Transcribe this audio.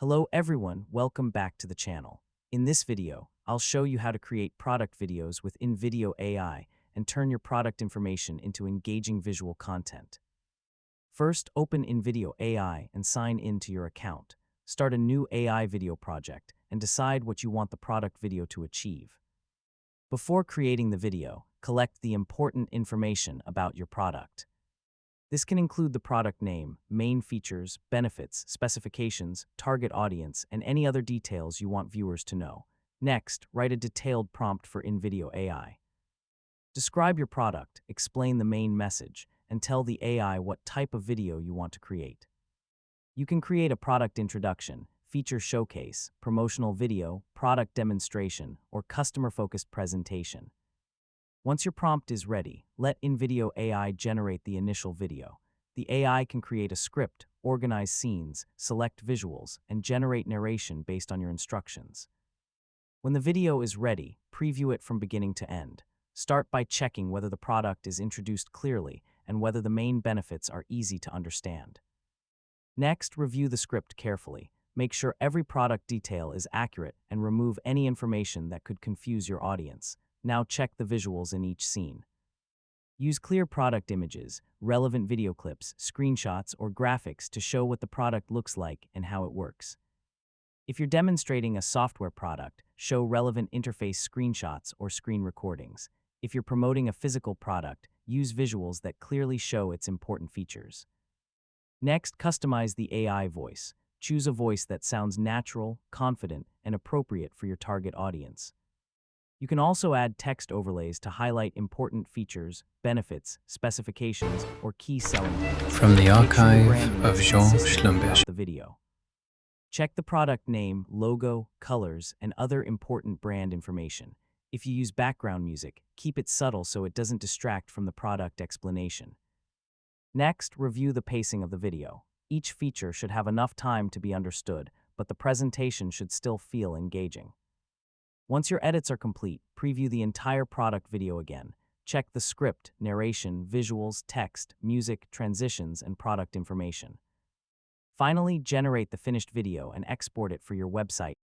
Hello everyone, welcome back to the channel. In this video, I'll show you how to create product videos with InVideo AI and turn your product information into engaging visual content. First, open InVideo AI and sign in to your account. Start a new AI video project and decide what you want the product video to achieve. Before creating the video, collect the important information about your product. This can include the product name, main features, benefits, specifications, target audience, and any other details you want viewers to know. Next, write a detailed prompt for InVideo AI. Describe your product, explain the main message, and tell the AI what type of video you want to create. You can create a product introduction, feature showcase, promotional video, product demonstration, or customer-focused presentation. Once your prompt is ready, let InVideo AI generate the initial video. The AI can create a script, organize scenes, select visuals, and generate narration based on your instructions. When the video is ready, preview it from beginning to end. Start by checking whether the product is introduced clearly and whether the main benefits are easy to understand. Next, review the script carefully. Make sure every product detail is accurate and remove any information that could confuse your audience. Now check the visuals in each scene. Use clear product images, relevant video clips, screenshots, or graphics to show what the product looks like and how it works. If you're demonstrating a software product, show relevant interface screenshots or screen recordings. If you're promoting a physical product, use visuals that clearly show its important features. Next, customize the AI voice. Choose a voice that sounds natural, confident, and appropriate for your target audience. You can also add text overlays to highlight important features, benefits, specifications, or key selling points. From the Make sure your archive branding of is Jean consistent Schlumberger. throughout the video. Check the product name, logo, colors, and other important brand information. If you use background music, keep it subtle so it doesn't distract from the product explanation. Next, review the pacing of the video. Each feature should have enough time to be understood, but the presentation should still feel engaging. Once your edits are complete, preview the entire product video again. Check the script, narration, visuals, text, music, transitions, and product information. Finally, generate the finished video and export it for your website.